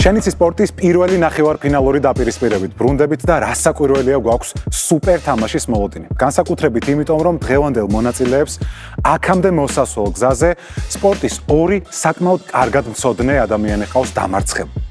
შენიცის სპორტის პირველი ნახევარფინალური დაპირისპირებით ბრუნდებით და რა საკვირველია გვაქვს სუპერ თამაშის მოლოდინი. განსაკუთრებით იმიტომ, რომ დღევანდელ მონაწილეებს აქამდე მოსასვლელ გზაზე სპორტის ორი საკმაოდ კარგად მცოდნე ადამიანი ყავს დამარცხებული.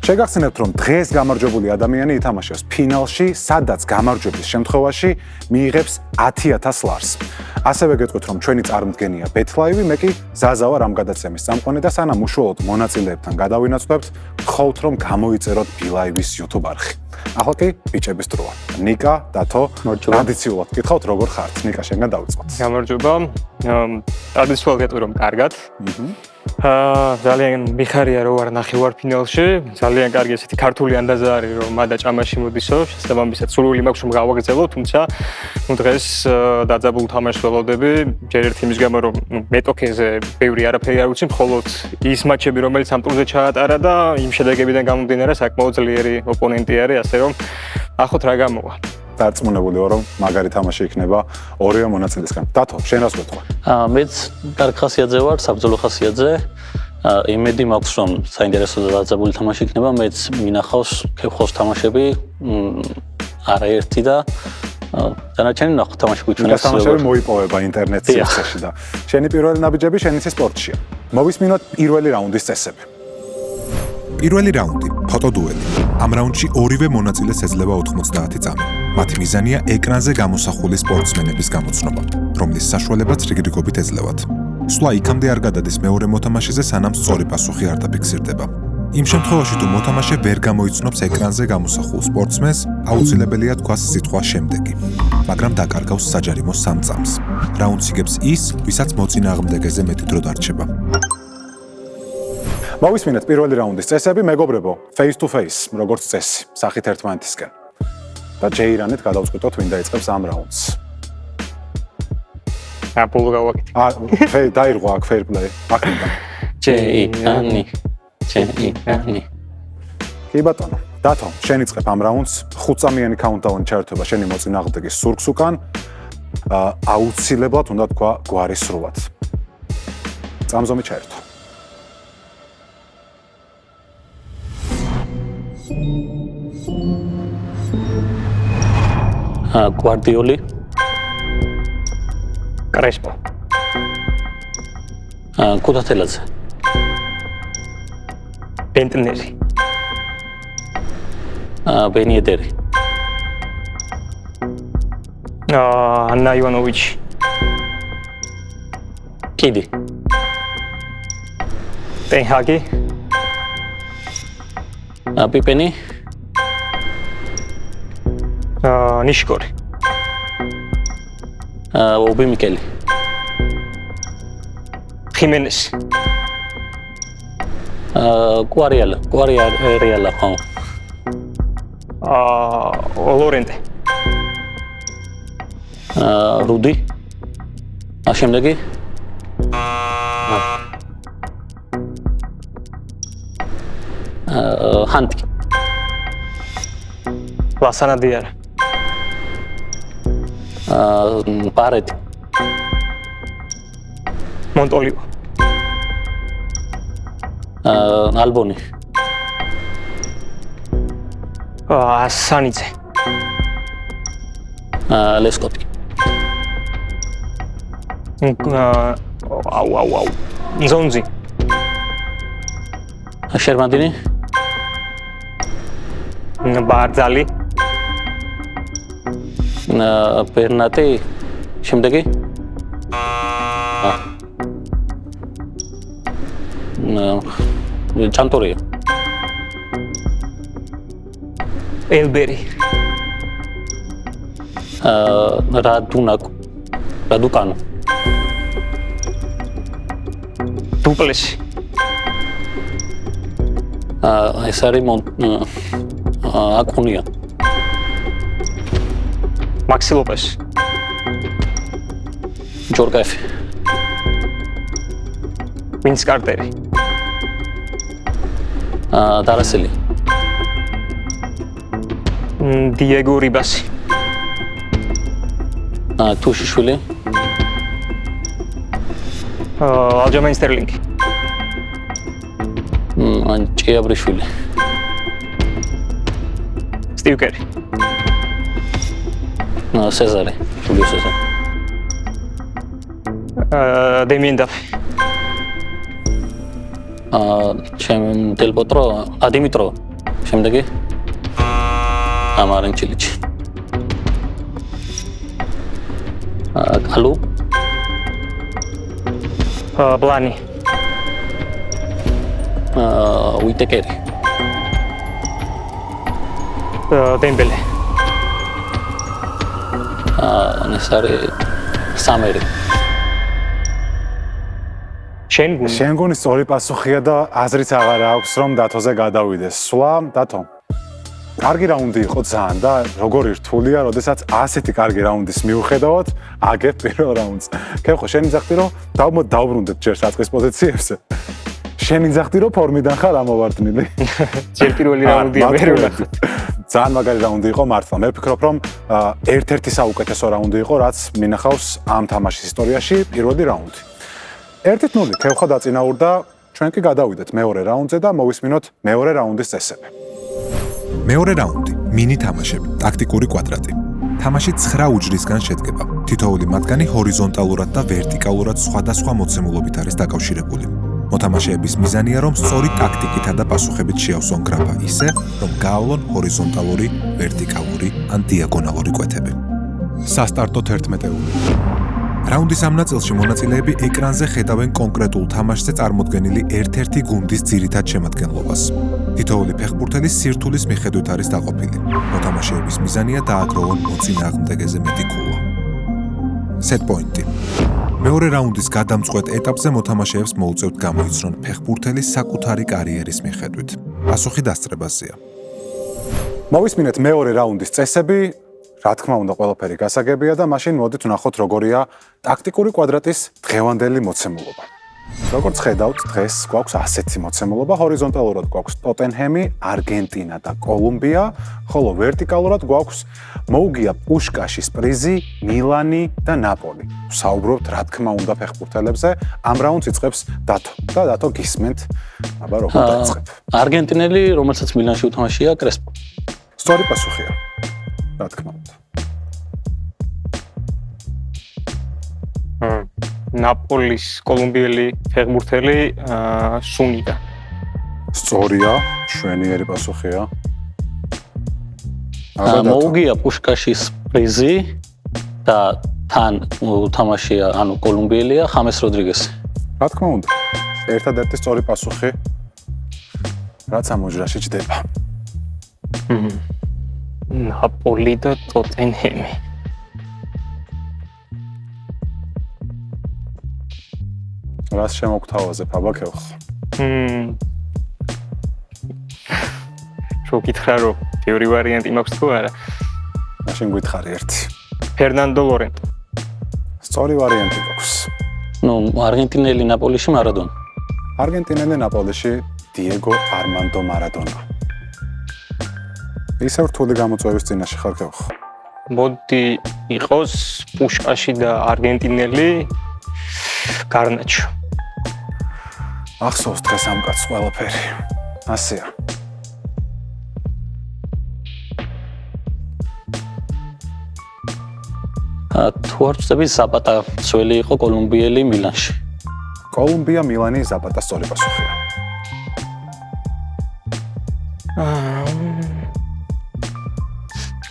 შეგახსენებთ, რომ დღეს გამარჯვებული ადამიანი ითამაშებს ფინალში, სადაც გამარჯვების შემთხვევაში მიიღებს 10,000 ლარს. ასევე გეტყვით, რომ ჩვენი წარმდგენია BetLive, მე კი ზაზა ვარ ამ გადაცემის წამყვანი და სანამ უშუალოდ მონაწილეებთან გადავინაცვლებთ, გთხოვთ, რომ გამოიწეროთ BeLive-ის YouTube არხი. ახლა კი ბიჭების დროა. ნიკა, დათო, ტრადიციულად გითხავთ, როგორ ხართ? ნიკა, შენგან დავიწყოთ. გამარჯობა. ტრადიციულად გეტყვი, რომ კარგად. ძალიან მიხარია რომ ვარ ნახევარფინალში, ძალიან კარგი ესეთი ქართული ანდაზა არის რომ მადა ჭამაში მოდისო, შესაბამისად სურვილი მაქვს რომ გავაგრძელო, თუმცა დღეს დაძაბულ თამაშს ველოდები, ჯერ ერთი იმის გამო რომ მეტოქეზე ბევრი არაფერი არ ვიცი, მხოლოდ ის მატჩები რომელიც ამ ტურზე ჩაატარა და იმ შედეგებიდან გამომდინარე საკმაოდ ძლიერი ოპონენტი არის, ასე რომ ახოთ რა გამოვა. დარწმუნებული ვარ, რომ მაგარი თამაში იქნება ორივე მონაწილისგან. დათო, შენ რას გეტყვი? მეც კარგ ხასიათზე ვარ, საბრძოლო ხასიათზე. იმედი მაქვს, რომ საინტერესო და დაძაბული თამაში იქნება. მეც მინახავს ქებხოს თამაშები, არაერთი და დანარჩენი ნახო თამაში გვიჩვენებს. თამაშები მოიპოვება ინტერნეტ სივრცეში და შენი პირველი ნაბიჯები შენიცის სპორტშია. მოვისმინოთ პირველი რაუნდის წესები. პირველი რაუნდი, ფოტოდუელი. ამ რაუნდში ორივე მონაწილეს ეძლევა 90 წამი. მათი მიზანია ეკრანზე გამოსახული სპორტსმენების გამოცნობა, რომლის საშუალებაც რიგრიგობით ეძლევათ. სვლა იქამდე არ გადადის მეორე მოთამაშეზე, სანამ სწორი პასუხი არ დაფიქსირდება. იმ შემთხვევაში, თუ მოთამაშე ვერ გამოიცნობს ეკრანზე გამოსახულ სპორტსმენს, აუცილებელია თქვას სიტყვა შემდეგი, მაგრამ დაკარგავს საჯარიმო 3 წამს. რაუნდს იგებს ის, ვისაც მოწინააღმდეგეზე მეტი დრო დარჩება. მოვისმინეთ პირველი რაუნდის წესები, მეგობრებო, face to face, როგორც წესი, სახით ერთმანეთისკენ. და ჯეირანით გადავწყვიტოთ, ვინ დაიწყებს ამ რაუნდს. აპოლო გავაკეთე. დაირღვა აქ fair play. აქედან. ჯეირანი. კი ბატონო, დათო, შენ იწყებ ამ რაუნდს, 5 წამიანი countdown ჩაერთვება შენი მოწინააღმდეგის სურგს უკან. აუცილებლად უნდა თქვა გვარი სრულად. წამზომი ჩაერთო. Guardioli. Crespo. Kutateladze. Bentenesi. Beniederi. Anna Ivanovic. Kidi. Ten Hagi. Pipeni. Nishikori. Obi Mikeli. Jimenez. Guariala. Lorente. Rudi. Ashemdagi. Hanti. Lasana Diara. Paret. Montolivo. Alboni. Sanice. Lescoti. Zonzi. Shermandini. Barzali. Pernate. Shemdagi. Chantori. Elberi. Raducanu. Duples. Esari Acunia. Maxi Lopez. Jorgaev. Vince Carter. Daraseli. Diego Ribasi. Tushishvili. Aljamain Sterling. Chiabrishvili. სტივ კერი. სეზარი, ჯულიო სეზარი. დემიენ დაფი. ჩემ დელ პოტრო, დიმიტრო. შემდეგი ამარენ ჩილიჩი. კალუ. ბლანი. უიტეკერი. დემბელე. ნესარი სამერი. შენ გონი სწორი პასუხია და აზრიც აღარ აქვს რომ დათოზე გადავიდეს. სვლა დათო. კარგი რაუნდი იყო ძალიან და როგორი რთულია, როდესაც ასეთი კარგი რაუნდის მიუხედავად აგებ პირველ რაუნდს. ქეხო, შენ იძახდი რომ დავბრუნდეთ ჯერ საწყის პოზიციებზე. შენ იძახდი რომ ფორმიდან ხარ ამოვარდნილი. ჯერ პირველი რაუნდია მე ვნახე. ძალიან მაგარი რაუნდი იყო მართლა. მე ვფიქრობ რომ ერთ-ერთი საუკეთესო რაუნდი იყო, რაც მინახავს ამ თამაშის ისტორიაში პირველი რაუნდი. 1-0 ქეხო დაწინაურდა, ჩვენ კი გადავიდეთ მეორე რაუნდზე და მოვისმინოთ მეორე რაუნდის წესები. მეორე რაუნდი, მინი თამაშები, ტაქტიკური კვადრატი. თამაში 9 უჯრისგან შედგება. თითოეული მათგანი ჰორიზონტალურად და ვერტიკალურად სხვადასხვა მოცემულობით არის დაკავშირებული. მოთამაშეების მიზანია, რომ სწორი ტაქტიკითა და პასუხებით შეავსონ გრაფა ისე, რომ გაავლონ ჰორიზონტალური, ვერტიკალური ან დიაგონალური კვეთები. სასტარტო 11-ეული. რაუნდის ამ ნაწილში მონაწილეები ეკრანზე ხედავენ კონკრეტულ თამაშზე წარმოდგენილი ერთ-ერთი გუნდის ძირითად შემადგენლობას. თითოეული ფეხბურთელი სირთულის მიხედვით არის დაყოფილი. მოთამაშეების მიზანია დააგროვონ მოწინააღმდეგეზე მეტი ქულა. set point. მეორე რაუნდის გადამწყვეტ ეტაპზე მოთამაშეებს მოუწევთ გამოიცნონ ფეხბურთელი საკუთარი კარიერის მიხედვით. პასუხი დასწრებაზეა. მოვისმინეთ მეორე რაუნდის წესები. რა თქმა უნდა, ყველაფერი გასაგებია და მაშინ მოდით ვნახოთ როგორია ტაქტიკური კვადრატის დღევანდელი მოცემულობა. როგორც ხედავთ, დღეს გვაქვს ასეთი მოცემულობა, ჰორიზონტალურად გვაქვს ტოტენჰემი, არგენტინა და კოლუმბია, ხოლო ვერტიკალურად გვაქვს მოუგია პუშკაშის პრიზი, მილანი და ნაპოლი. საუბრობთ რა თქმა უნდა ფეხბურთელებზე, ამ რაუნდს იწყებს დათო და დათო გისმენთ, აბა როგორ დაიწყებ. არგენტინელი, რომელსაც მილანში უთამაშია, კრესპო. სწორი პასუხია. რა თქმა უნდა. ნაპოლის კოლუმბიელი ფეხბურთელი სუნიდა. სწორია, შვენიერი პასუხია. მოუგია პუშკაშის პრიზი და თან უთამაშია, ანუ კოლუმბიელია ხამეს როდრიგესი. რა თქმა უნდა. ერთადერთი სწორი პასუხი რაც ამ უჯრაში ჯდება. ნაპოლი და ტოტენჰემი. რას შემოგთავაზებ, აბა ქეხო? შევკითხა რომ ბევრი ვარიანტი მაქვს თუ არა. მაშინ გითხარი ერთი. ფერნანდო ლორენტო. სწორი ვარიანტი გვაქვს. არგენტინელი ნაპოლიში მარადონა. არგენტინელი ნაპოლიში დიეგო არმანდო მარადონა. ისევ რთული გამოწვევის წინაშე ხარ ქეხო. მოდი იყოს პუშკაში და არგენტინელი გარნაჩო. ახსოვს დღეს ამ კაცს ყველაფერი. ასეა. თუ არ ვწდები, ზაპატა ძველი იყო კოლუმბიელი მილანში. კოლუმბია, მილანი, ზაპატა სწორი პასუხია.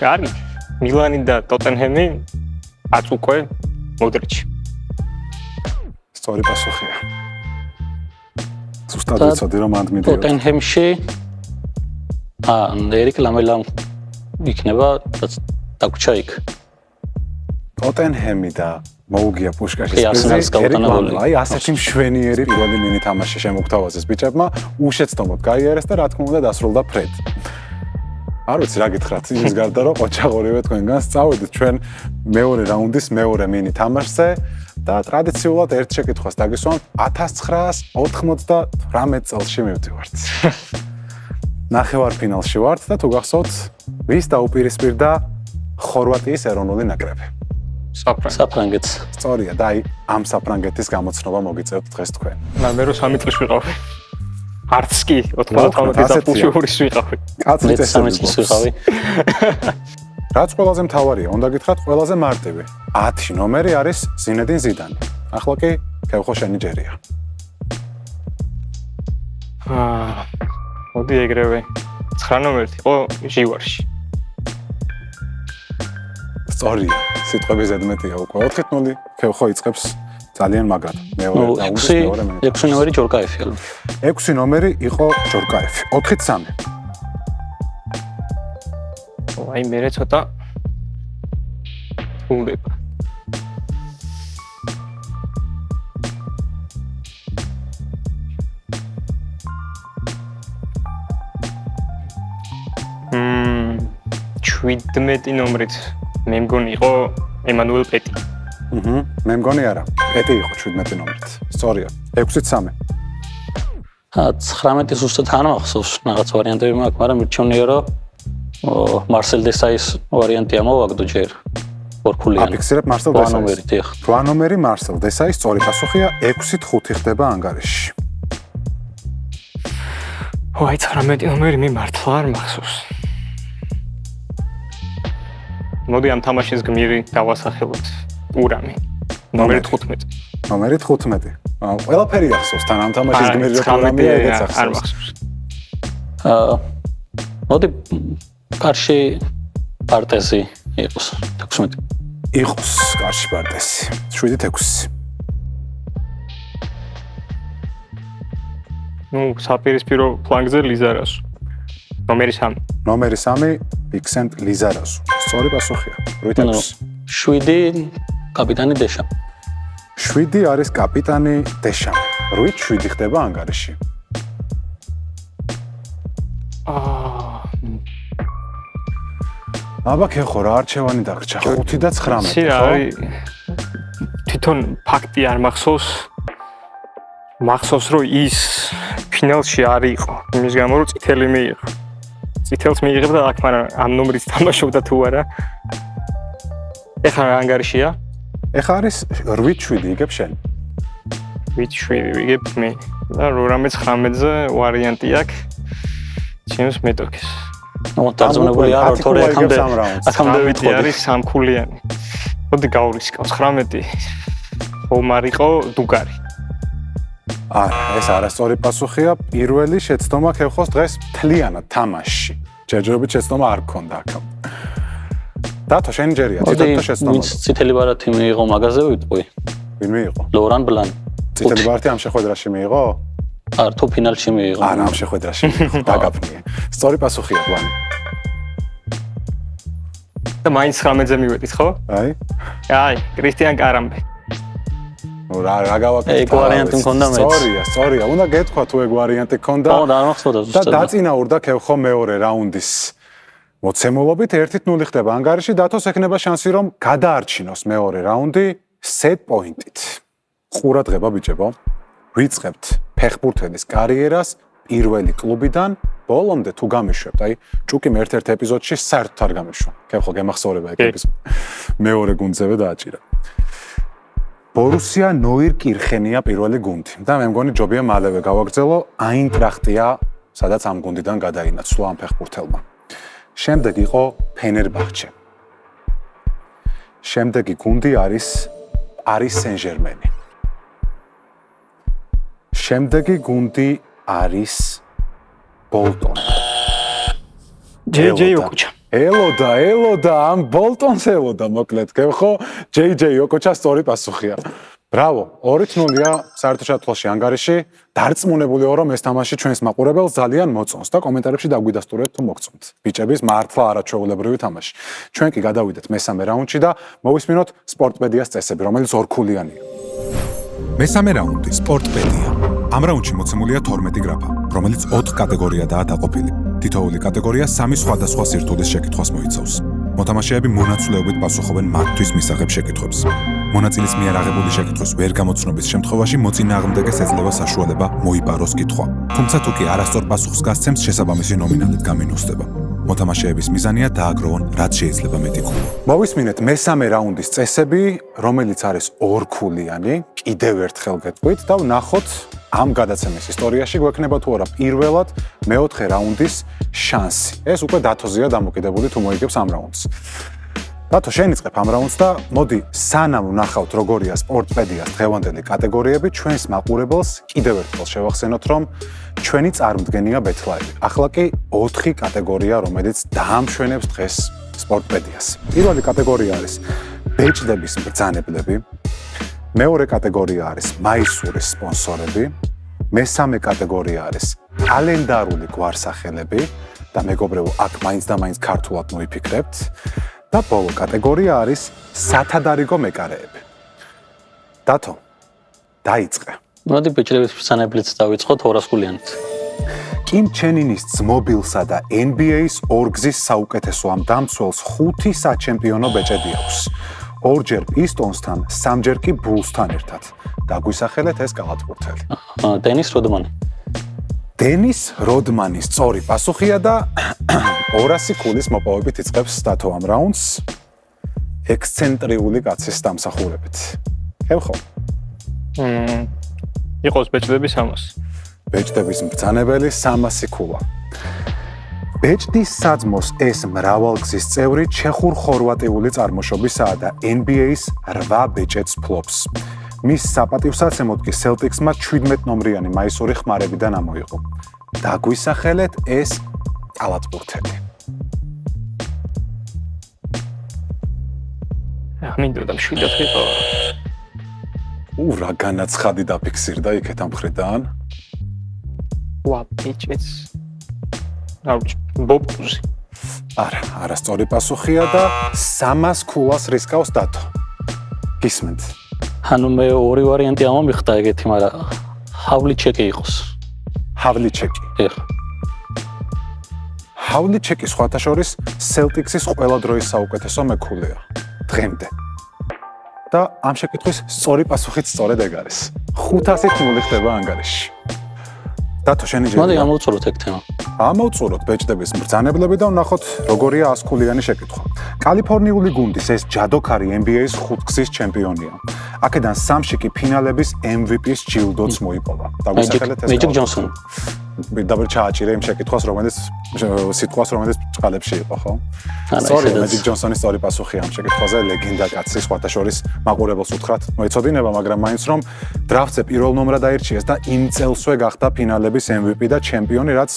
კარგი. მილანი და ტოტენჰემი აწუკვე მოდრიჩი. სწორი პასუხია. ზუსტად ვიცოდი რომ ამ მიდიოდა. ტოტენჰემში ერიკ ლამელა იქნება დაგვრჩა იქ. ტოტენჰემი და მოუგია პუშკაშის პრიზი. აი ასეთი მშვენიერი პირველი მინი თამაში შემოგთავაზეს ბიჭებმა, უშეცდომოდ გაიარეს და რა თქმა უნდა დასრულდა ფრედ. არ ვიცი რა გითხრათ, იმის გარდა რომ ოჯახორივე თქვენგან სწავლეთ ჩვენ მეორე რაუნდის მეორე მინი თამაშზე და ტრადიციულად ერთ შეკითხვას დაგისვამთ 1998 წელს მივდივართ. ნახევარფინალში ვართ და თუ გახსოვთ, ვის დაუპირისპირდა ხორვატიის ეროვნული ნაკრები? საფრანგეთს. სწორია და აი ამ საფრანგეთის გამოცნობა მოგიწევთ დღეს თქვენ. მე რო 3 წლის ვიყავი. არც კი 99 ზაფხულში ორის ვიყავი. კაცი წესები მეც ვიყავი. რაც ყველაზე მთავარია, უნდა გითხრათ ყველაზე მარტივი. 10 ნომერი არის ზინედინ ზიდანი. ახლა კი ქევხო შენი ჯერია. მოდი ეგრევე 9 ნომერი იყო ჟივარში. სწორია, სიტყვები ზედმეტია უკვე 4-0 ქევხო იწყებს ძალიან მაგრად. მეორე რაუნდის მეორე მინუტაში. 6 ნომერი ჯორკაევი ალბათ. 6 ნომერი იყო ჯორკაევი. 4-3. აი მე ცოტა უნდება. შვიდმეტი ნომრით მე მგონი იყო ემანუელ პეტი. მე მგონი არა. პეტი იყო 17 ნომრით. სწორია. 6-3. 19 ზუსტად არ მახსოვს რაღაც ვარიანტები მაქვს, მაგრამ მირჩევნია რომ მარსელ დესაის ვარიანტი ამოვაგდო ჯერ ორქულიანი. აფიქსირებ მარსელ დესაის. ნომერით ეხ. 8 ნომერი მარსელ დესაის სწორი პასუხია 6-5 ხდება ანგარიში. აი 19 ნომერი მე მართლა არ მახსოვს. მოდი ამ თამაშის გმირი დავასახელოთ ურამი. ნომერი 15. ნომერი 15. ყველაფერი ახსოვს თან ამ თამაშის გმირი ურამია ეგეც არ ახსოვს. მახსოვს. მოდი კარში პარტეზი იყოს 16. იყოს კარში პარტეზი 7-6. ნუ საპირისპირო ფლანგზე ლიზარასო. ნომერი 3. ნომერი 3 ვიქსენტ ლიზარასო. სწორი პასუხია 8-6. 7 კაპიტანი დეშა. 7 არის კაპიტანი დეშამი. 8-7 ხდება ანგარიში. აბა ქეხო რა არჩევანი დაგრჩა 5 და 19 ისი არის თვითონ ფაქტი არ მახსოვს. მახსოვს რომ ის ფინალში არ იყო. იმის გამო რომ წითელი მიიღო. წითელს მიიღებდა აქ, მაგრამ ამ ნომრით თამაშობდა თუ არა. ეხლა რა ანგარიშია? ეხა არის 8-7 იგებ შენ. 8-7 ვიგებ მე. და 19-ზე ვარიანტი აქვს. ჩემს მეტოქეს. დარწმუნებული არ ვარ თორე აქამდე ვიტყოდი. არის სამქულიანი. მოდი გავრისკავ 19. ხომარ იყო დუგარი. ეს არასწორი პასუხია. პირველი შეცდომა ქევხოს დღეს მთლიანად თამაშში. ჯერჯერობით შეცდომა არ გქონდა აქამდე. დათო შენი ჯერია, თვითონ შეცდომა. წითელი ბარათი მიიღო მაგაზე ვიტყვი. ვინ მიიღო? ლორან ბლან. წითელი ბარათი ამ შეხვედრაში მიიღო? არ თუ ფინალში მიიღო. არა, ამ შეხვედრაში მიიღო. დაგაფნიე. სწორი პასუხია ბლანი. და მაინც 19-ზე მივედით, ხო? აი, კრისტიან კარამბე. რა გავაკეთე? ეგ ვარიანტი მქონდა მეც. სწორია. უნდა გეთქვა თუ ეგ ვარიანტი მქონდა. ხო, და არ მახსოვდა ზუსტად. და დაწინაურდა ქევხო მეორე რაუნდის მოცემულობით 1-0 ხდება ანგარიში. დათოს ექნება შანსი რომ გადაარჩინოს მეორე რაუნდი set point-ით. ყურადღება ბიჭებო. ვიწყებთ ფეხბურთელის კარიერას პირველი კლუბიდან ბოლომდე თუ გამიშვებთ. აი, ჭუკიმ ერთ-ერთ ეპიზოდში საერთოდ არ გამიშვა. ქევხო გემახსოვრება ეგ ეპიზოდი. მეორე გუნდზევე დააჭირა. ბორუსია ნოირკირხენია პირველი გუნდი და მე მგონი ჯობია მალევე გავაგრძელო აინტრახტია, სადაც ამ გუნდიდან გადაინაცვლა ამ ფეხბურთელმა. შემდეგ იყო ფენერბახჩე. შემდეგი გუნდი არის პარის სენ-ჟერმენი. შემდეგი გუნდი არის ბოლტონი. ჯეი ოკოჩა. ელოდა ამ ბოლტონს ელოდა მოკლედ ქევხო ჯეი ოკოჩა სწორი პასუხია. ბრავო 2-0-ია საერთო შეთქულში ანგარიში. დარწმუნებული ვარ რომ ეს თამაში ჩვენს მაყურებელს ძალიან მოწონს და კომენტარებში დაგვიდასტურეთ თუ მოგწონთ. ბიჭების მართლა არაჩვეულებრივი თამაში. ჩვენ კი გადავიდეთ მესამე რაუნდში და მოვისმინოთ სპორტპედიას წესები, რომელიც ორქულიანია. მესამე რაუნდი სპორტპედია. ამ რაუნდში მოცემულია 12 გრაფა, რომელიც 4 კატეგორიადაა დაყოფილი. თითოეული კატეგორია 3 სხვადასხვა სირთულის შეკითხვას მოიცავს. მოთამაშეები მონაცვლეობით პასუხობენ მათთვის მისაღებ შეკითხვებს. მონაწილის მიერ აღებული შეკითხვის ვერ გამოცნობის შემთხვევაში მოწინააღმდეგეს ეძლევა საშუალება მოიპაროს კითხვა. თუმცა თუ კი არასწორ პასუხს გასცემს, შესაბამისი ნომინალით გამინუსდება. მოთამაშეების მიზანია დააგროვონ, რაც შეიძლება მეტი ქულა. მოვისმინეთ მესამე რაუნდის წესები, რომელიც არის ორქულიანი, კიდევ ერთხელ გეტყვით და ვნახოთ ამ გადაცემის ისტორიაში გვექნება თუ არა პირველად მეოთხე რაუნდის შანსი. ეს უკვე დათოზეა დამოკიდებული თუ მოიგებს ამ რაუნდს. დათო, შენ იწყებ ამ რაუნდს და მოდი სანამ ვნახავთ როგორია სპორტპედიას დღევანდელი კატეგორიები, ჩვენს მაყურებელს კიდევ ერთხელ შევახსენოთ, რომ ჩვენი წარმდგენია ბეთლაევი. ახლა კი 4 კატეგორია, რომელიც დაამშვენებს დღეს სპორტპედიას. პირველი კატეგორია არის ბეჭდების ბრძანებლები. მეორე კატეგორია არის მაისურის სპონსორები. მესამე კატეგორია არის კალენდარული გვარსახელები და მეგობრებო, აქ მაინც და მაინც ქართულად მოიფიქრებთ. და ბოლო კატეგორია არის სათადარიგო მეკარეები. დათო, დაიწყე. მოდი ბეჭდების ბრძანებლიც დავიწყოთ 200 გულიანით. კიმ ჩენინის ძმობილსა და NBA-ის ორგზის საუკეთესო ამ დამცველს 5 საჩემპიონო ბეჭედი აქვს. ორჯერ პისტონსთან, 3ჯერ კი ბულსთან ერთად. დაგვისახელეთ ეს კალათბურთელი. დენის როდმანი. დენის როდმანის სწორი პასუხია და 200 ქულის მოპოვებით იწყებს დათო ამ რაუნდს ექსცენტრიული კაცის დამსახურებით. ხევხო? იყოს ბეჭდების 300. ბეჭდების მბრძანებელი 300 ქულა. ბეჭდის საძმოს ეს მრავალგზის წევრი ჩეხურ-ხორვატიული წარმოშობისაა და NBA-ის 8 ბეჭედს ფლობს. მის საპატივსაცემოდ კი Celtics-მა 17 ნომრიანი მაისური ხმარებიდან ამოიღო. დაგვისახელეთ ეს კალათბურთელი. მინდოდა 7 ხიყო. რა განაცხადი დაფიქსირდა იქეთ ამ მხრიდან. ვა ბეჭედს. აუჩ, ბობუზი. არასწორი პასუხია და 300 ქულას რისკავს დათო. გისმენთ. ანუ მე ორი ვარიანტი ამომიხდა ეგეთი, მაგრამ ჰავლიჩეკი იყოს. ჰავლიჩეკი. ეხ. ჰავლიჩეკი სხვათა შორის Celtics-ის ყველა დროის საუკეთესო მეკულია დღემდე. და ამ შეკითხვის სწორი პასუხიც სწორედ ეგ არის. 500-ით ნული ხდება ანგარიში. დათო, შენი ჯერა. მოდი ამოვწუროთ ეგ თემა. ამოვწუროთ ბეჭდების ბრძანებლები და ვნახოთ როგორია 100 ქულიანი შეკითხვა. კალიფორნიული გუნდის ეს ჯადოქარი NBA-ის 5-გზის ჩემპიონია. აქედან 3-ში კი ფინალების MVP-ის ჯილდოც მოიპოვა. დაგვისახელეთ ეს. Magic Johnson. დაბერ ჩააჭირე იმ შეკითხვას, რომელიც სიტყვას, რომელიც წყალებში იყო, ხო? სწორი, Magic Johnson-ის სწორი პასუხი ამ შეკითხვაზე, ლეგენდა კაცი, სხვათა შორის მაყურებელს უთხრათ, მოეწოდინება, მაგრამ მაინც რომ დრაფტზე პირველ ნომრად აირჩიეს და იმ წელსვე გახდა ფინალების MVP და ჩემპიონი, რაც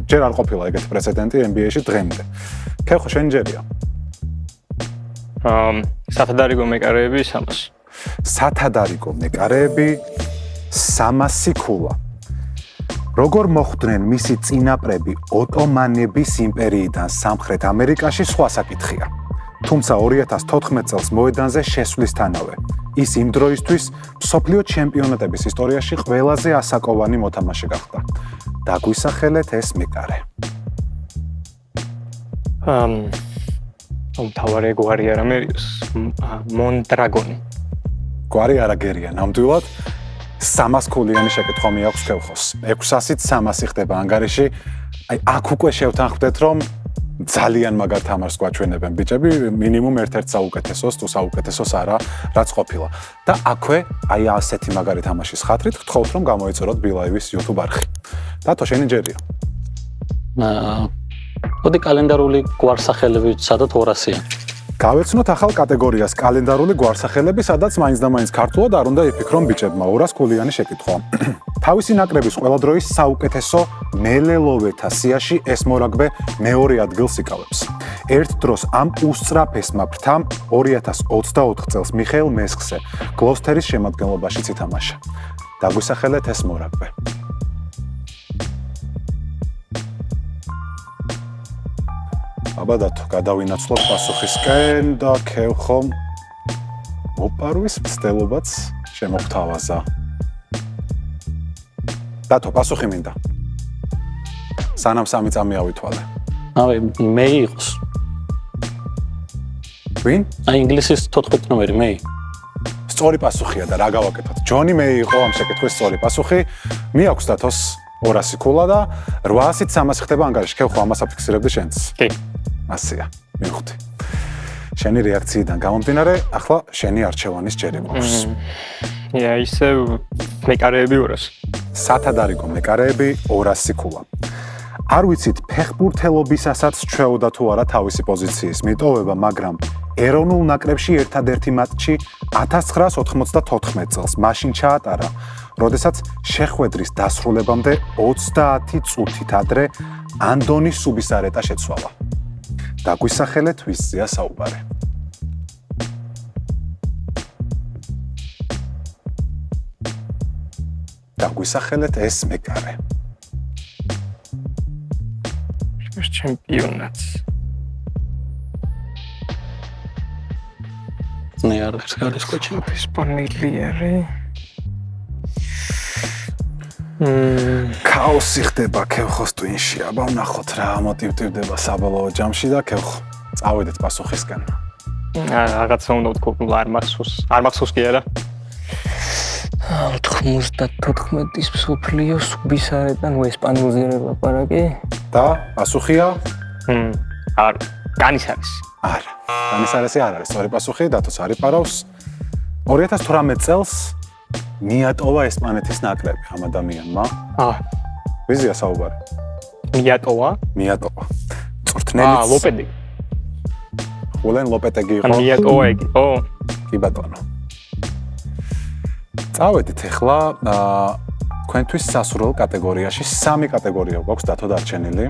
ჯერ არ ყოფილა ეგეთი პრეცედენტი NBA-ში დღემდე. ქეხო, შენ ჯერია. სათადარიგო მეკარეები 300. სათადარიგო მეკარეები 300 ქულა. როგორ მოხვდნენ მისი წინაპრები ოტომანების იმპერიიდან სამხრეთ ამერიკაში სხვა საკითხია. თუმცა 2014 წელს მოედანზე შესვლისთანავე ის იმ დროისთვის მსოფლიო ჩემპიონატების ისტორიაში ყველაზე ასაკოვანი მოთამაშე გახდა. დაგვისახელეთ ეს მეკარე. თავარი გვარი არ ამერიოს მონდრაგონი. გვარი არაგერია ნამდვილად 300 ქულიანი შეკითხვა მიაქვს ქევხოს. 600-ით 300 ხდება ანგარიში. აი აქ უკვე შევთანხმდეთ რომ ძალიან მაგარ თამაშს გვაჩვენებენ ბიჭები, მინიმუმ ერთ-ერთ საუკეთესოს თუ საუკეთესოს არა, რაც ყოფილა. და აქვე აი ასეთი მაგარი თამაშის ხათრით გთხოვთ რომ გამოეწოროთ ბილაევის YouTube არხი. დათო, შენი ჯერია. მოდი კალენდარული გვარსახელები სადაც 200-ია. გავეცნოთ ახალ კატეგორიას კალენდარული გვარსახელები, სადაც მაინც და მაინც ქართულად არ უნდა იფიქრონ ბიჭებმა. 200 ქულიანი შეკითხვა. თავისი ნაკრების ყველა დროის საუკეთესო მელელოვეთა სიაში ეს მორაგბე მეორე ადგილს იკავებს. ერთ დროს ამ უსწრაფესმა ფრთამ 2024 წელს მიხეილ მესხზე გლოსტერის შემადგენლობაშიც ითამაშა. დაგვისახელეთ ეს მორაგბე. აბადათო, გადავინაცვლოთ პასუხისკენ და ქევხომ მოპარვის მცდელობაც შემოგთავაზა. დათო, პასუხი მინდა. სანამ 3 წამი ავითვალე. მე იყოს. ვინ? აი ინგლისის 14 ნომერი მე. სწორი პასუხია და რა გავაკეთოთ? ჯონი მე იყო ამ შეკითხვის სწორი პასუხი. მიაქვს დათოს 200 ქულა და 800-ით 300 ხდება ანგარიში. ქევხო, ამას აფიქსირებდი შენც? კი. ასეა, მივხვდი. შენი რეაქციიდან გამომდინარე, ახლა შენი არჩევანის ჯერი გვაქვს. ისე მეკარეები 200. სათადარიგო მეკარეები 200 ქულა. არ ვიცით ფეხბურთელობისასაც ჩვეოდა თუ არა თავისი პოზიციის მიტოვება, მაგრამ ეროვნულ ნაკრებში ერთადერთი მატჩი 1994 წელს მაშინ ჩაატარა, როდესაც შეხვედრის დასრულებამდე 30 წუთით ადრე ანდონი სუბისარეტა შეცვალა. დაგვისახელეთ ვისზეა საუბარი. დაგვისახელეთ ეს მეკარე. ჩემპიონატს. ნე არის ჩემპიონი. ისპანილიერი. ქაოსი ხდება ქევხოს ტვინში. აბა ვნახოთ რა მოტივდება საბოლოო ჯამში და ქევხო. წავედეთ პასუხისკენ. რაღაცა უნდა ვთქვა, არ მახსოვს კი არა. 94-ის მსოფლიო სუბისარეტან ესპანურზე ლაპარაკი. და პასუხია? არ, განის არის. არა. განის არის სწორი პასუხი, დათოს არ იპარავს. 2018 წელს მიატოვა ესპანეთის ნაკრები ამ ადამიანმა. ვიზია საუბარი? მიატოვა? წვრთნელიც. ლოპეტეგი. ხულენ ლოპეტეგი იყო. მიატოვა იგი. კი ბატონო. წავედით ახლა თქვენთვის სასურველ კატეგორიაში 3 კატეგორია გვაქვს დათო დარჩენილი.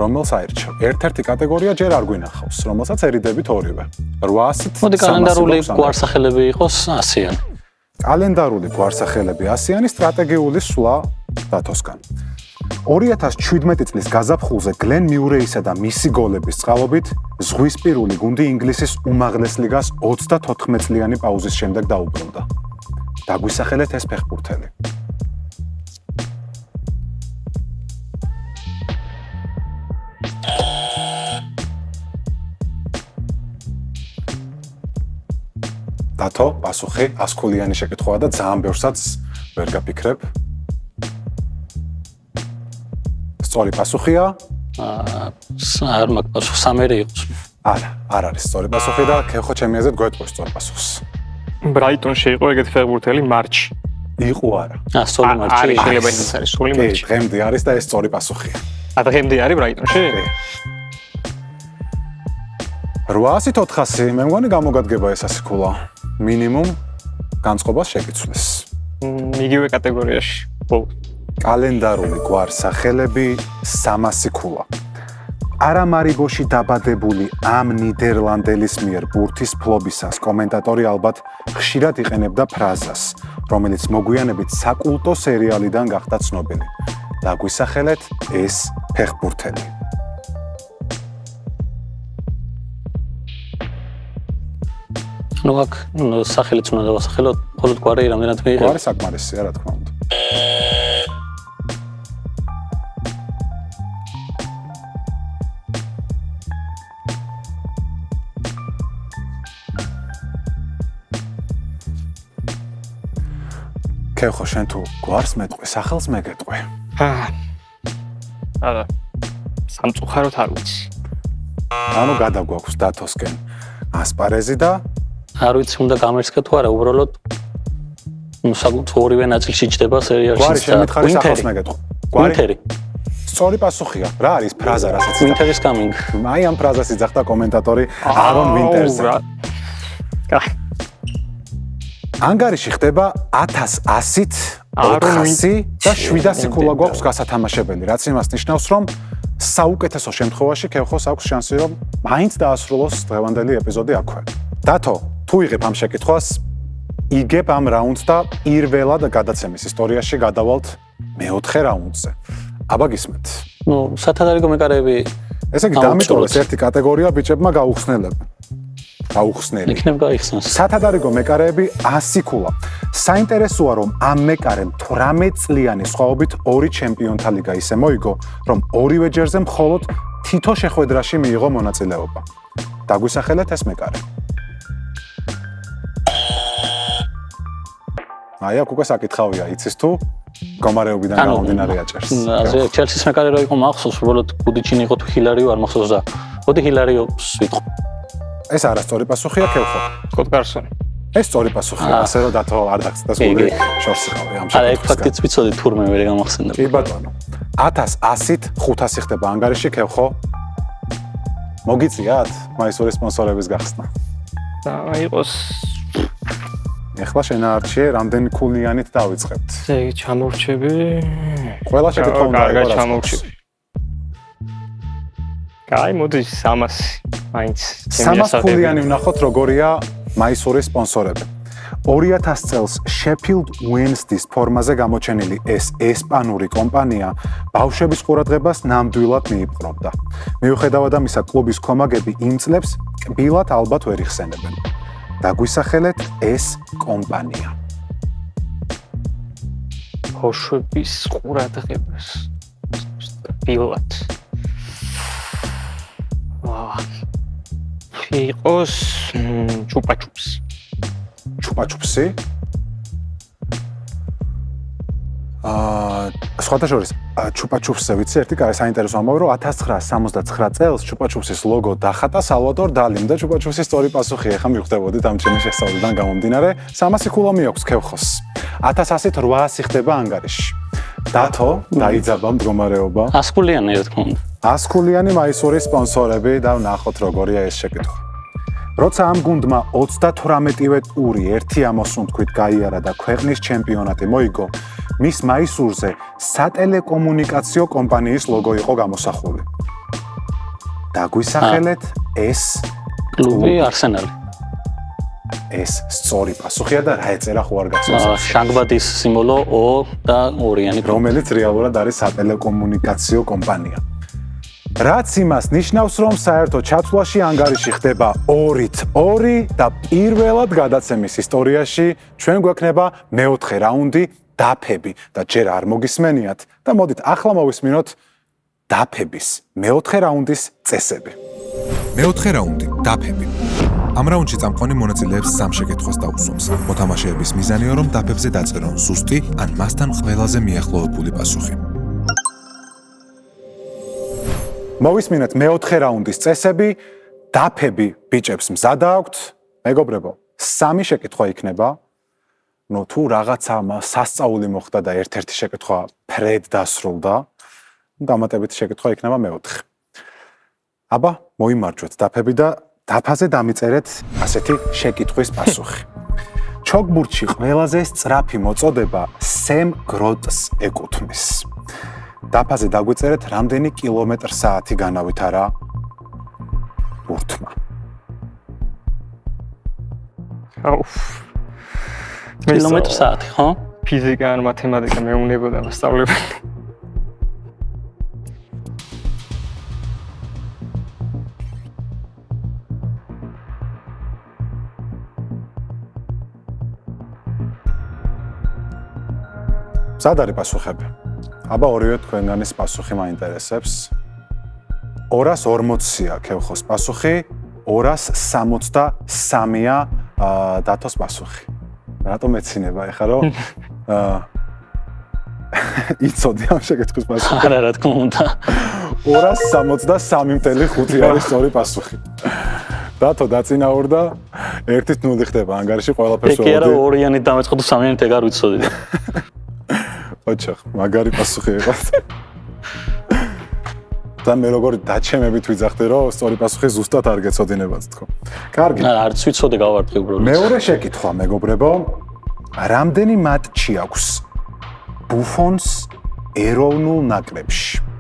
რომელს აირჩევ? ერთ-ერთი კატეგორია ჯერ არ გვინახავს, რომელსაც ერიდებით ორივე. 800-ით. მოდი კალენდარული გვარსახელები იყოს 100-იანი. კალენდარული გვარსახელები 100-იანი, სტრატეგიული სვლა დათოსგან. 2017 წლის გაზაფხულზე გლენ მიურეისა და მისი გოლების წყალობით ზღვისპირული გუნდი ინგლისის უმაღლეს ლიგას 34 წლიანი პაუზის შემდეგ დაუბრუნდა. დაგვისახელეთ ეს ფეხბურთელი. დათო, პასუხი 100 ქულიანი შეკითხვაა და ძალიან ბევრსაც ვერ გაფიქრებ. სწორი პასუხია? არ მაქვს პასუხი, სამერი იყოს. არა, არ არის სწორი პასუხი და ქეხო ჩემი აზრით გვეტყვის სწორი პასუხს. ბრაიტონში იყო ეგეთი ფეხბურთელი მარჩი. იყო არა. სწორი მარჩი. არის შეიძლება ის არის სული მარჩი. დღემდე არის და ეს სწორი პასუხია. დღემდე არის ბრაიტონში? 800-400 მე მგონი გამოგადგება ეს 100 ქულა. მინიმუმ განწყობას შეგიცვლის. იგივე კატეგორიაში. კალენდარული გვარსახელები 300 ქულა. არამარიბოში დაბადებული ამ ნიდერლანდელის მიერ ბურთის ფლობისას კომენტატორი ალბათ ხშირად იყენებდა ფრაზას, რომელიც მოგვიანებით საკულტო სერიალიდან გახდა ცნობილი. დაგვისახელეთ ეს ფეხბურთელი. ნუ აქ სახელიც უნდა დავასახელოთ, მხოლოდ გვარი რამდენად მიიღება. გვარი საკმარისია, რა თქმა უნდა. ქეხო შენ თუ გვარს მეტყვი, სახელს მეგეტყვი. არა. სამწუხაროდ არ ვიცი. ანუ გადაგვაქვს დათოსკენ ასპარეზი და არ ვიცი უნდა გამერცხე თუ არა, უბრალოდ საკუთარ ორივე ნაწილში ჯდება სერიალში. გვარი შემითხარი სახელს მეგეტყვი. გვარი. სწორი პასუხია. რა არის ფრაზა, რასაც Winter is coming. აი ამ ფრაზას იძახდა კომენტატორი არონ ვინტერზე. ანგარიში ხდება 1100-ით 400 და 700 ქულა გვაქვს გასათამაშებელი, რაც იმას ნიშნავს, რომ საუკეთესო შემთხვევაში ქეხოს აქვს შანსი, რომ მაინც დაასრულოს დღევანდელი ეპიზოდი აქვე. დათო, თუ იღებ ამ შეკითხვას, იგებ ამ რაუნდს და პირველად გადაცემის ისტორიაში გადავალთ მეოთხე რაუნდზე. აბა გისმენთ. ნუ სათადარიგო მეკარეები. ესე იგი დამიტოვეს ერთი კატეგორია ბიჭებმა გაუხსნელები. იქნებ გაიხსნას. სათადარიგო მეკარეები 100 ქულა. საინტერესოა, რომ ამ მეკარემ 18 წლიანი სხვაობით 2 ჩემპიონთა ლიგა ისე მოიგო, რომ ორივე ჯერზე მხოლოდ თითო შეხვედრაში მიიღო მონაწილეობა. დაგვისახელეთ ეს მეკარე. აი აქ უკვე საკითხავია, იცის თუ გომარეობიდან გამომდინარე აჭერს. ასე ჩელსის მეკარე რო იყო მახსოვს, უბრალოდ კუდიჩინი იყო თუ ჰილარიო არ მახსოვს და მოდი ჰილარიოს ვიტყვი. ეს არასწორი პასუხია, ქევხო. სკოტ კარსონი. ეს სწორი პასუხია, ასე რომ დათო არ დაგწდა სულ შორს იყავი ამ არა, ეგ შემთხვევაში. ფაქტიც ვიცოდი, თურმე ვერ გამახსენდა. კი ბატონო. 1100-ით 500 ხდება ანგარიში, ქევხო. მოგიწიათ მაისურის სპონსორების გახსნა. და იყოს ეხლა შენაარჩიე, რამდენი ქულიანით დავიწყებთ? ესე ჩამორჩები. ყველა შეკითხვა უნდა კარგად იყოს. ჩამორჩები. კაი, მოდი 300 მაინც. 300 ქულიანი ვნახოთ, როგორია მაისურის სპონსორები. 2000 წელს Sheffield Wednesday-ის ფორმაზე გამოჩენილი ეს ესპანური კომპანია ბავშვების ყურადღებას ნამდვილად მიიპყრობდა. მიუხედავად ამისა, კლუბის კომაგები იმ წლებს კბილად ალბათ ვერ იხსენებენ. დაგვისახელეთ ეს კომპანია. ბავშვების ყურადღებას. ბილად. იყოს ჩუპაჩუპს. ჩუპაჩუპსი. სხვადასხვა ჩუპაჩუპსზე ვიცი, ერთი კაი საინტერესო ამბავი, რომ 1979 წელს ჩუპაჩუპსის ლოგო დახატა სალვადორ დალიმ და ჩუპაჩუპსის სწორი პასუხი ახლა მივხვდებოდით ამ ჩემი შესწავლიდან გამომდინარე. 300 ქულა მიაქვს ქევხოს. 1100-ით 800 ხდება ანგარიში. დათო დაიძაბა მდგომარეობა. 100 ქულიანი რა თქმა უნდა. 100 ქულიანი მაისურის სპონსორები და ვნახოთ როგორია ეს შეკითხვა. როცა ამ გუნდმა 38-ვე ტური ერთი ამოსუნთქვით გაიარა და ქვეყნის ჩემპიონატი მოიგო, მის მაისურზე სატელეკომუნიკაციო კომპანიის ლოგო იყო გამოსახული. დაგვისახელეთ ეს კლუბი არსენალი. ეს სწორი პასუხია და რა ეწერა ხო არ გაცნობს. შანგბადის სიმბოლო O და ორიანი, რომელიც რეალურად არის სატელეკომუნიკაციო კომპანია. რაც იმას ნიშნავს, რომ საერთო ჩათვლაში ანგარიში ხდება 2-2 და პირველად გადაცემის ისტორიაში ჩვენ გვექნება მეოთხე რაუნდი დაფები და ჯერ არ მოგისმენიათ და მოდით ახლა მოვისმინოთ დაფების მეოთხე რაუნდის წესები. მეოთხე რაუნდი დაფები. ამ რაუნდში წამყვანი მონაწილეებს სამ შეკითხვას დაუსვამს. მოთამაშეების მიზანია, რომ დაფებზე დაწერონ ზუსტი ან მასთან ყველაზე მიახლოებული პასუხი. მოვისმინეთ მეოთხე რაუნდის წესები, დაფები ბიჭებს მზად აქვთ, მეგობრებო, 3 შეკითხვა იქნება. ნუ თუ რაღაცა სასწაული მოხდა და ერთ-ერთი შეკითხვა ფრედ დასრულდა, დამატებითი შეკითხვა იქნება მეოთხე. აბა, მოიმარჯვეთ დაფები და დაფაზე დამიწერეთ ასეთი შეკითხვის პასუხი. ჩოგბურთში ყველაზე სწრაფი მოწოდება სემ გროტს ეკუთვნის. დაფაზე დაგვიწერეთ რამდენი კილომეტր/საათი განავითარა ბურთმა. აუφ. კილომეტր/საათი, ხო? ფიზიკა ან მათემატიკა მეუნებოდა მასწავლებელი. სად არის პასუხები? აბა ორივე თქვენგანის პასუხი მაინტერესებს. 240-ია ქევხოს პასუხი, 263-ია დათოს პასუხი. რატომ ეცინება ეხლა რომ იცოდი ამ შეკითხვის პასუხი? არა, რა თქმა უნდა. 263.5 არის სწორი პასუხი. დათო დაწინაურდა 1-0 ხდება ანგარიში ყველაფერს კი არა, ორიანით დამეწყდა 3-იანით ეგ არ ვიცოდი. ოჩახ, მაგარი პასუხი იყო. და მე როგორ დაჩემებით ვიძახდი, რომ სწორი პასუხი ზუსტად არ გეცოდინებათ თქო. კარგი. არც ვიცოდი გავარტყი უბრალოდ. მეორე შეკითხვა, მეგობრებო. რამდენი მატჩი აქვს ბუფონს ეროვნულ ნაკრებში?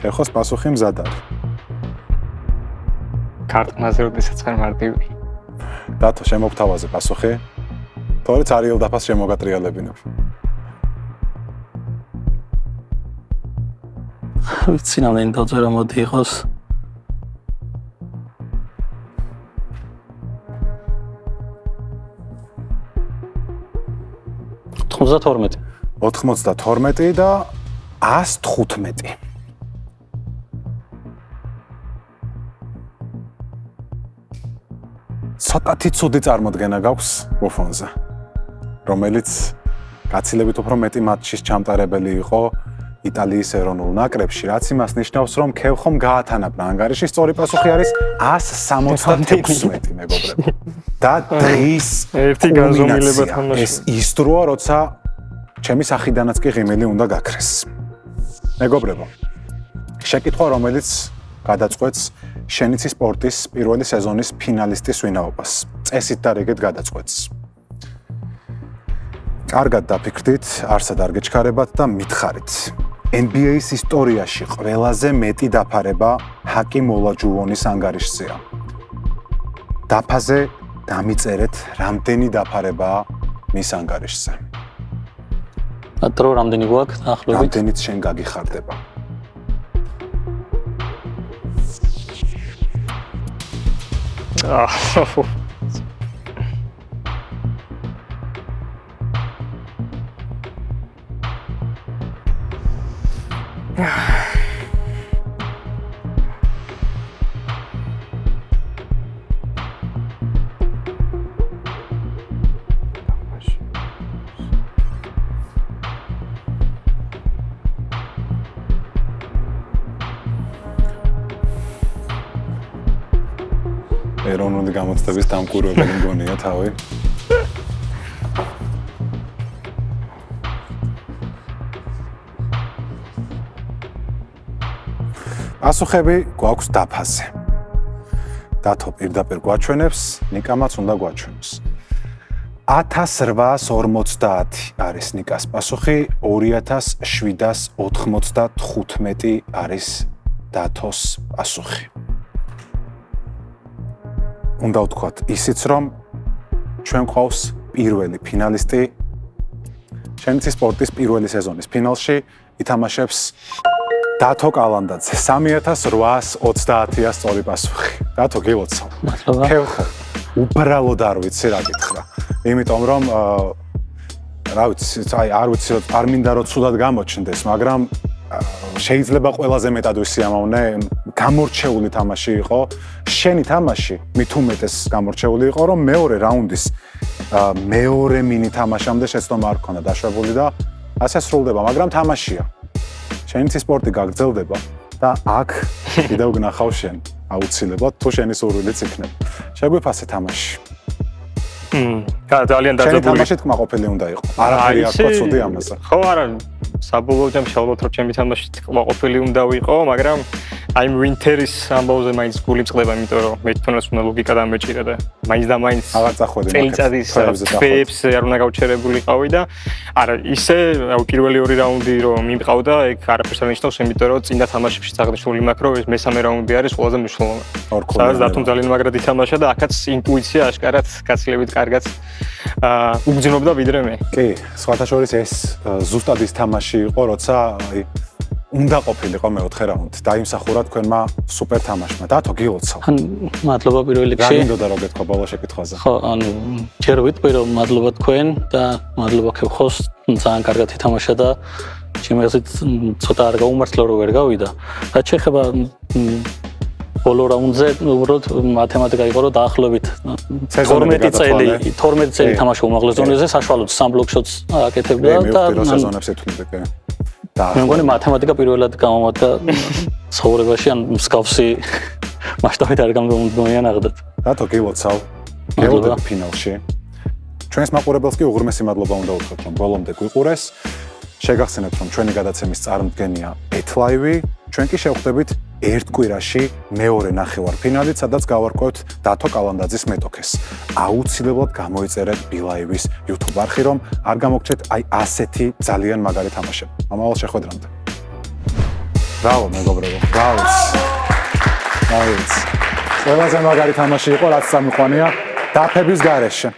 ეხოს პასუხი მზად არის. კარტმაზე როდესაც ხარ მარტივი. დათო შემოგთავაზე პასუხი. თორეც არიელ დაფას შემოგატრიალებინებ. ვიცი რამდენი დაძერა მოდი იყოს. $92. 92 და 115. ცოტათი ცუდი წარმოდგენა გაქვს ბუფონზე. რომელიც გაცილებით უფრო მეტი მატჩის ჩამტარებელი იყო იტალიის ეროვნულ ნაკრებში, რაც იმას ნიშნავს, რომ ქევხომ გაათანაბრა ანგარიში. სწორი პასუხი არის 176, მეგობრებო. და დღის ერთი განზომილება თამაში. ეს ის დროა, როცა ჩემი სახიდანაც კი ღიმილი უნდა გაქრეს. მეგობრებო, შეკითხვა, რომელიც გადაწყვეტს შენიცის სპორტის პირველი სეზონის ფინალისტის ვინაობას. წესით და რიგით გადაწყვეტს. კარგად დაფიქრდით, არსად არ გეჩქარებათ და მითხარით. NBA-ის ისტორიაში ყველაზე მეტი დაფარება ჰაკიმ ოლაჯუვონის ანგარიშზეა. დაფაზე დამიწერეთ, რამდენი დაფარებაა მის ანგარიშზე. დრო რამდენი გვაქვს ახლობით? რამდენიც შენ გაგიხარდება. ეროვნული გამოცდების დამკვირვებელი მგონია თავი. პასუხები გვაქვს დაფაზე. დათო პირდაპირ გვაჩვენებს, ნიკამაც უნდა გვაჩვენოს. 1850 არის ნიკას პასუხი, 2795 არის დათოს პასუხი. უნდა ვთქვათ ისიც, რომ ჩვენ გვყავს პირველი ფინალისტი შენიცის სპორტის პირველი სეზონის ფინალში ითამაშებს დათო კალანდაძე. 3830-ია სწორი პასუხი. დათო, გილოცავ. მადლობა. ქევხო, უბრალოდ არ ვიცი რა გითხრა. იმიტომ რომ რა ვიცი, არ ვიცი, არ მინდა რომ ცუდად გამოჩნდეს, მაგრამ შეიძლება ყველაზე მეტად ვისიამოვნე, გამორჩეული თამაში იყო. შენი თამაში მით უმეტეს გამორჩეული იყო, რომ მეორე რაუნდის მეორე მინი თამაშამდე შეცდომა არ ქონდა დაშვებული და ასე სრულდება, მაგრამ თამაშია. შენიცის სპორტი გაგრძელდება და აქ კიდევ გნახავ შენ, აუცილებლად თუ შენი სურვილიც იქნება. შეგვიფასე თამაში. ძალიან შენი დაძაბული. თამაში კმაყოფილი უნდა იყო. არაფერი არ თქვა ცუდი ამაზე. ხო, არა, საბოლოო ჯამში ალბათ რომ ჩემი თამაში კმაყოფილი უნდა ვიყო, მაგრამ აი ვინტერის ამბავზე მაინც გული წყდება, იმიტომ რომ მე თვითონაც უნდა ლოგიკა დამეჭირა და მაინც და მაინც აღარ წახვედი წელიწადის თვეებს არ უნდა გავჩერებულიყავი და არა, ისე პირველი ორი რაუნდი რომ მიმყავდა, ეგ არაფერს არ ნიშნავს, იმიტომ რომ წინა თამაშებში აღნიშნული მაქვს, რომ ეს მესამე რაუნდი არის ყველაზე მნიშვნელოვანი. სადაც დათომ ძალიან მაგრად ითამაშა და აქაც ინტუიცია აშკარად გაცილებით კარგად უგზნობდა ვიდრე მე. კი, სხვათა შორის ეს ზუსტად ის თამაში იყო, როცა უნდა ყოფილიყო მეოთხე რაუნდი. დაიმსახურა თქვენმა სუპერ თამაშმა. დათო, გილოცავ. მადლობა პირველ რა რიგში. მინდოდა რომ გეთქვა ბოლო შეკითხვაზე? ხო, ჯერ ვიტყვი რომ მადლობა თქვენ და მადლობა ქევხოს, ძალიან კარგად ითამაშა და ჩემი აზრით ცოტა არ გაუმართლა რომ ვერ გავიდა. რაც შეეხება ბოლო რაუნდზე უბრალოდ მათემატიკა იყო რომ დაახლოებით 12 წელი თამაშა უმაღლეს ზონაზე, საშუალოდ 3 ბლოკშოტს აკეთებდა და სეზონებს ეთვლიდა კი. მე მგონი მათემატიკა პირველად გამომადგა ცხოვრებაში, ან მსგავსი მასშტაბით არ გამომდგენიათ. დათო, გილოცავ. გელოდები ფინალში. ჩვენს მაყურებელს კი უღრმესი მადლობა უნდა ვუთხრათ, რომ ბოლომდე გვიყურეს. შეგახსენებთ, რომ ჩვენი გადაცემის წარმდგენია BetLive. ჩვენ კი შევხვდებით ერთ კვირაში მეორე ნახევარფინალით, სადაც გავარკვევთ დათო კალანდაძის მეტოქეს. აუცილებლად გამოიწერეთ BeLive-ის YouTube არხი, რომ არ გამოგჩეთ აი ასეთი ძალიან მაგარი თამაშები. ამავალ შეხვედრამდე. ბრავო, მეგობრებო, ბრავო. ყველაზე მაგარი თამაში იყო, რაც წამიყვანია დაფების გარეშე.